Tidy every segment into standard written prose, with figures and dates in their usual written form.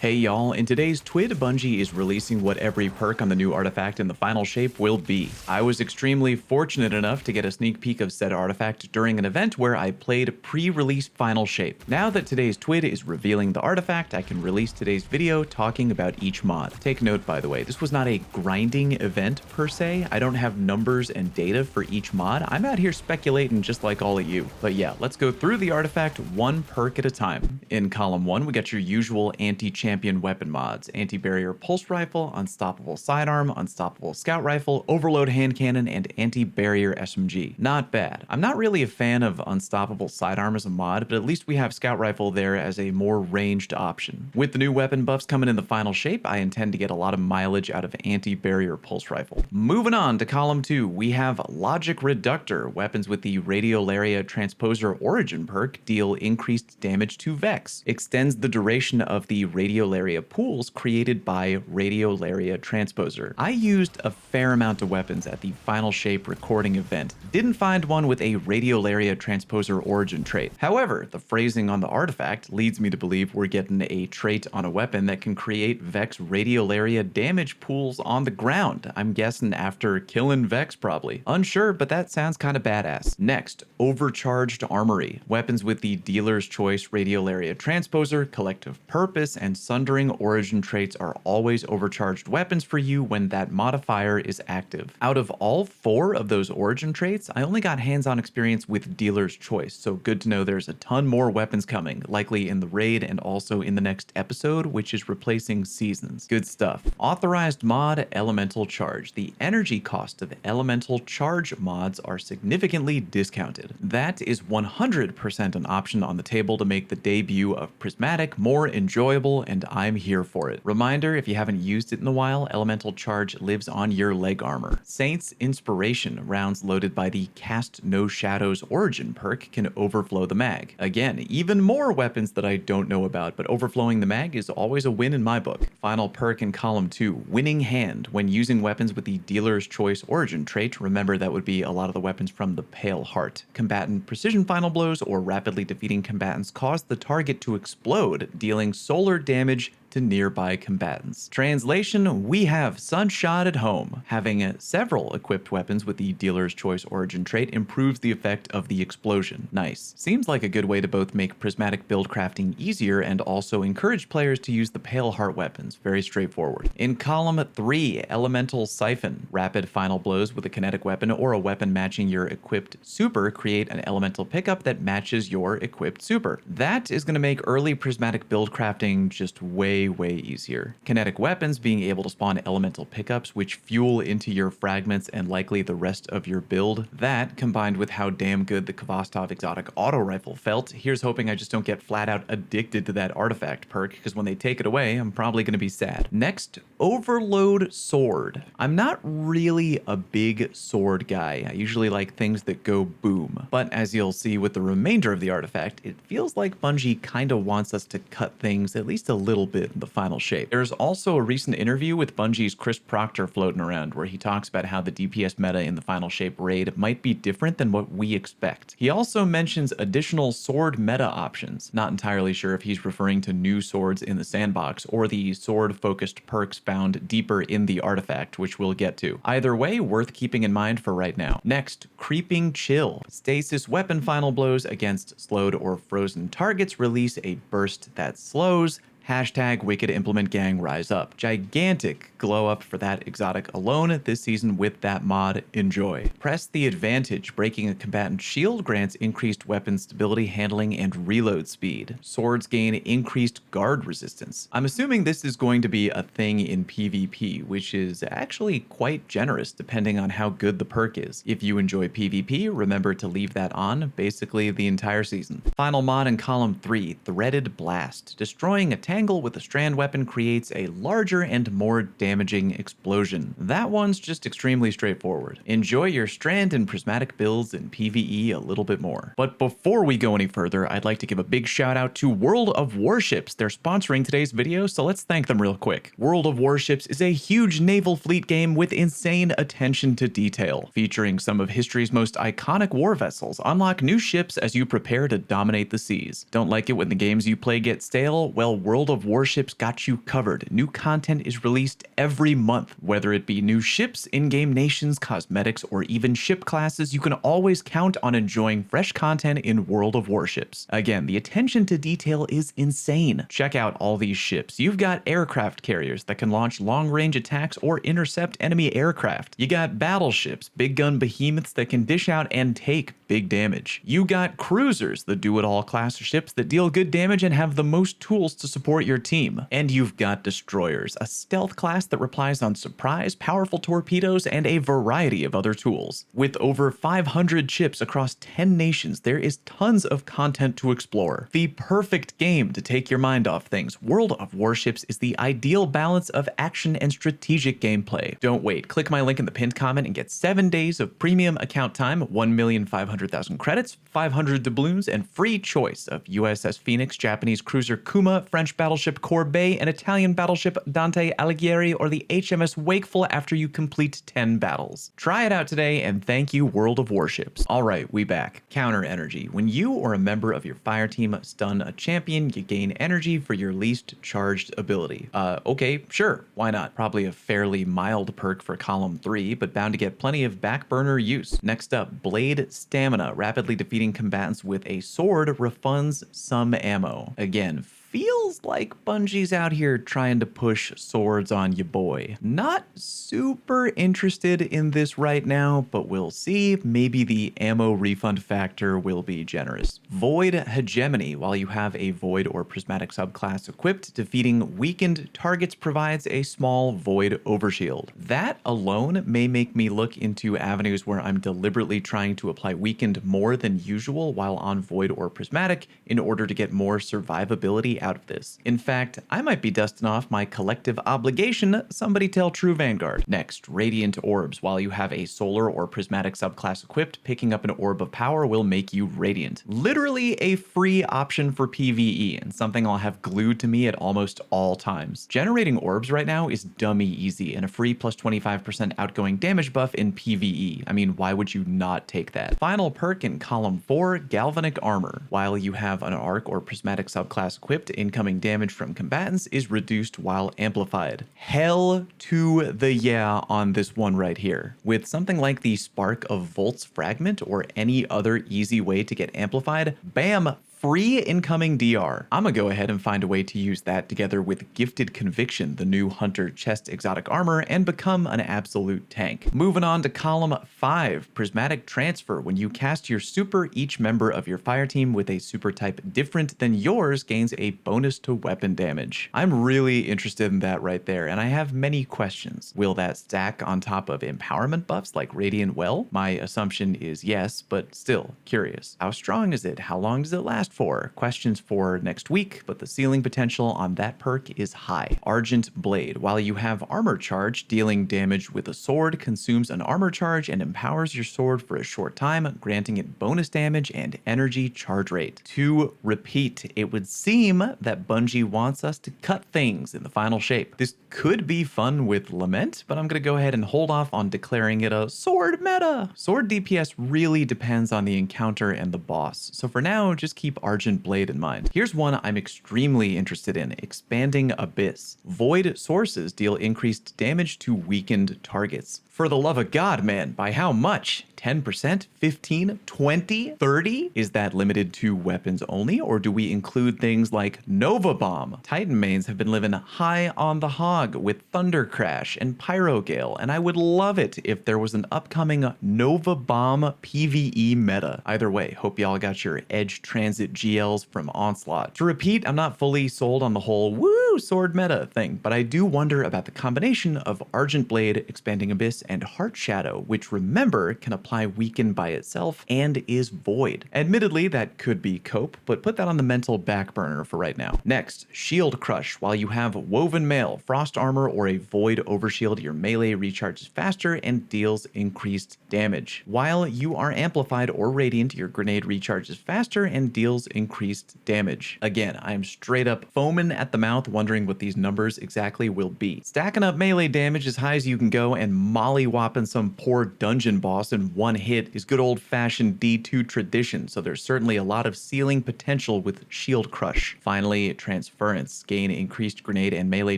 Hey y'all, in today's TWID, Bungie is releasing what every perk on the new artifact in the final shape will be. I was extremely fortunate enough to get a sneak peek of said artifact during an event where I played pre-release final shape. Now that today's TWID is revealing the artifact, I can release today's video talking about each mod. Take note, by the way, this was not a grinding event per se. I don't have numbers and data for each mod. I'm out here speculating just like all of you. But yeah, let's go through the artifact one perk at a time. In column 1, we got your usual anti-champion weapon mods: anti-barrier pulse rifle, unstoppable sidearm, unstoppable scout rifle, overload hand cannon, and anti-barrier SMG. Not bad. I'm not really a fan of unstoppable sidearm as a mod, but at least we have scout rifle there as a more ranged option. With the new weapon buffs coming in the final shape, I intend to get a lot of mileage out of anti-barrier pulse rifle. Moving on to column 2, we have logic reductor. Weapons with the radiolaria transposer origin perk deal increased damage to Vex. Extends the duration of the radiolaria pools created by radiolaria transposer. I used a fair amount of weapons at the final shape recording event. Didn't find one with a radiolaria transposer origin trait. However, the phrasing on the artifact leads me to believe we're getting a trait on a weapon that can create Vex radiolaria damage pools on the ground. I'm guessing after killing Vex probably. Unsure, but that sounds kind of badass. Next, overcharged armory. Weapons with the dealer's choice radiolaria transposer, collective purpose, and sundering origin traits are always overcharged weapons for you when that modifier is active. Out of all 4 of those origin traits, I only got hands-on experience with dealer's choice, so good to know there's a ton more weapons coming, likely in the raid and also in the next episode, which is replacing seasons. Good stuff. Authorized mod elemental charge. The energy cost of elemental charge mods are significantly discounted. That is 100% an option on the table to make the debut of Prismatic more enjoyable, and I'm here for it. Reminder, if you haven't used it in a while, elemental charge lives on your leg armor. Saint's inspiration. Rounds loaded by the cast no shadows origin perk can overflow the mag. Again, even more weapons that I don't know about, but overflowing the mag is always a win in my book. Final perk in column 2, winning hand. When using weapons with the dealer's choice origin trait, remember that would be a lot of the weapons from the Pale Heart. Combatant precision final blows or rapidly defeating combatants cause the target to explode, dealing solar damage to nearby combatants. Translation, we have Sunshot at home. Having several equipped weapons with the dealer's choice origin trait improves the effect of the explosion. Nice. Seems like a good way to both make prismatic build crafting easier and also encourage players to use the Pale Heart weapons. Very straightforward. In column 3, elemental siphon. Rapid final blows with a kinetic weapon or a weapon matching your equipped super create an elemental pickup that matches your equipped super. That is going to make early prismatic build crafting just way easier. Kinetic weapons being able to spawn elemental pickups which fuel into your fragments and likely the rest of your build. That, combined with how damn good the Kvastov exotic auto rifle felt, here's hoping I just don't get flat out addicted to that artifact perk, because when they take it away, I'm probably going to be sad. Next, overload sword. I'm not really a big sword guy. I usually like things that go boom. But as you'll see with the remainder of the artifact, it feels like Bungie kinda wants us to cut things at least a little bit in the final shape. There's also a recent interview with Bungie's Chris Proctor floating around where he talks about how the DPS meta in the final shape raid might be different than what we expect. He also mentions additional sword meta options. Not entirely sure if he's referring to new swords in the sandbox or the sword-focused perks found deeper in the artifact, which we'll get to. Either way, worth keeping in mind for right now. Next, creeping chill. Stasis weapon final blows against slowed or frozen targets release a burst that slows. Hashtag Wicked Implement Gang rise up. Gigantic glow up for that exotic alone this season with that mod. Enjoy. Press the advantage. Breaking a combatant shield grants increased weapon stability, handling, and reload speed. Swords gain increased guard resistance. I'm assuming this is going to be a thing in PvP, which is actually quite generous depending on how good the perk is. If you enjoy PvP, remember to leave that on basically the entire season. Final mod in column 3, Threaded Blast. Destroying a tangle with a strand weapon creates a larger and more damaging explosion. That one's just extremely straightforward. Enjoy your strand and prismatic builds in PvE a little bit more. But before we go any further, I'd like to give a big shout out to World of Warships. They're sponsoring today's video, so let's thank them real quick. World of Warships is a huge naval fleet game with insane attention to detail, featuring some of history's most iconic war vessels. Unlock new ships as you prepare to dominate the seas. Don't like it when the games you play get stale? Well, World World of Warships got you covered. New content is released every month. Whether it be new ships, in-game nations, cosmetics, or even ship classes, you can always count on enjoying fresh content in World of Warships. Again, the attention to detail is insane. Check out all these ships. You've got aircraft carriers that can launch long-range attacks or intercept enemy aircraft. You got battleships, big gun behemoths that can dish out and take big damage. You got cruisers, the do-it-all class of ships that deal good damage and have the most tools to support your team. And you've got destroyers, a stealth class that relies on surprise, powerful torpedoes, and a variety of other tools. With over 500 ships across 10 nations, there is tons of content to explore. The perfect game to take your mind off things. World of Warships is the ideal balance of action and strategic gameplay. Don't wait, click my link in the pinned comment and get 7 days of premium account time, 1,500,000 credits, 500 doubloons, and free choice of USS Phoenix, Japanese cruiser Kuma, French battleship Corbeil, and Italian battleship Dante Alighieri, or the HMS Wakeful after you complete 10 battles. Try it out today, and thank you, World of Warships. Alright, we back. Counter energy. When you or a member of your fire team stun a champion, you gain energy for your least charged ability. Okay, sure, why not? Probably a fairly mild perk for column 3, but bound to get plenty of back burner use. Next up, Blade Stamina. Rapidly defeating combatants with a sword refunds some ammo. Again, feels like Bungie's out here trying to push swords on ya boy. Not super interested in this right now, but we'll see. Maybe the ammo refund factor will be generous. Void Hegemony. While you have a Void or Prismatic subclass equipped, defeating weakened targets provides a small Void overshield. That alone may make me look into avenues where I'm deliberately trying to apply weakened more than usual while on Void or Prismatic in order to get more survivability out of this. In fact, I might be dusting off my collective obligation. Somebody tell True Vanguard. Next, Radiant Orbs. While you have a Solar or Prismatic subclass equipped, picking up an Orb of Power will make you Radiant. Literally a free option for PvE, and something I'll have glued to me at almost all times. Generating orbs right now is dummy easy, and a free plus 25% outgoing damage buff in PvE. I mean, why would you not take that? Final perk in column 4, Galvanic Armor. While you have an Arc or Prismatic subclass equipped, incoming damage from combatants is reduced while amplified. Hell to the yeah on this one right here. With something like the Spark of Volt's Fragment or any other easy way to get amplified, bam! Free incoming DR. I'm gonna go ahead and find a way to use that together with Gifted Conviction, the new Hunter chest exotic armor, and become an absolute tank. Moving on to column 5, Prismatic Transfer. When you cast your super, each member of your fire team with a super type different than yours gains a bonus to weapon damage. I'm really interested in that right there, and I have many questions. Will that stack on top of empowerment buffs like Radiant Well? My assumption is yes, but still curious. How strong is it? How long does it last for? Questions for next week, but the ceiling potential on that perk is high. Argent Blade. While you have armor charge, dealing damage with a sword consumes an armor charge and empowers your sword for a short time, granting it bonus damage and energy charge rate. To repeat, it would seem that Bungie wants us to cut things in the final shape. This could be fun with Lament, but I'm gonna go ahead and hold off on declaring it a sword meta. Sword DPS really depends on the encounter and the boss, so for now, just keep Argent Blade in mind. Here's one I'm extremely interested in, Expanding Abyss. Void sources deal increased damage to weakened targets. For the love of God, man, by how much? 10%? 15? 20? 30? Is that limited to weapons only, or do we include things like Nova Bomb? Titan mains have been living high on the hog with Thunder Crash and Pyro Gale, and I would love it if there was an upcoming Nova Bomb PvE meta. Either way, hope y'all got your Edge Transit GLs from Onslaught. To repeat, I'm not fully sold on the whole woo sword meta thing, but I do wonder about the combination of Argent Blade, Expanding Abyss, and Heart Shadow, which remember can apply Weaken by itself and is void. Admittedly, that could be cope, but put that on the mental back burner for right now. Next, Shield Crush. While you have Woven Mail, Frost Armor, or a Void Overshield, your melee recharges faster and deals increased damage. While you are amplified or radiant, your grenade recharges faster and deals deals increased damage. Again, I am straight up foaming at the mouth wondering what these numbers exactly will be. Stacking up melee damage as high as you can go and molly-whopping some poor dungeon boss in one hit is good old-fashioned D2 tradition, so there's certainly a lot of ceiling potential with Shield Crush. Finally, Transference. Gain increased grenade and melee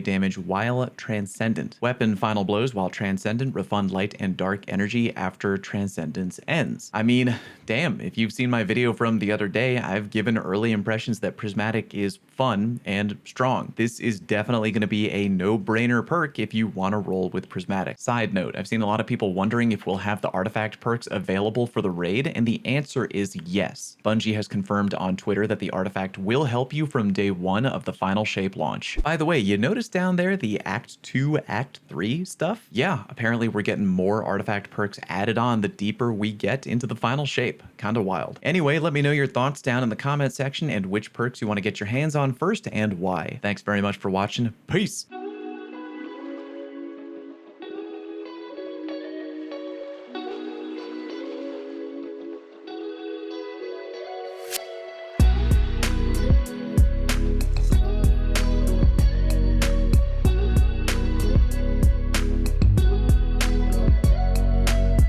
damage while Transcendent. Weapon Final Blows while Transcendent. Refund light and dark energy after Transcendence ends. I mean, damn, if you've seen my video from the other day, I've given early impressions that Prismatic is fun and strong. This is definitely going to be a no-brainer perk if you want to roll with Prismatic. Side note, I've seen a lot of people wondering if we'll have the artifact perks available for the raid, and the answer is yes. Bungie has confirmed on Twitter that the artifact will help you from day 1 of the final shape launch. By the way, you notice down there the Act 2, Act 3 stuff? Yeah, apparently we're getting more artifact perks added on the deeper we get into the final shape. Kinda wild. Anyway, let me know your thoughts down in the comment section and which perks you want to get your hands on first and why. Thanks very much for watching. Peace!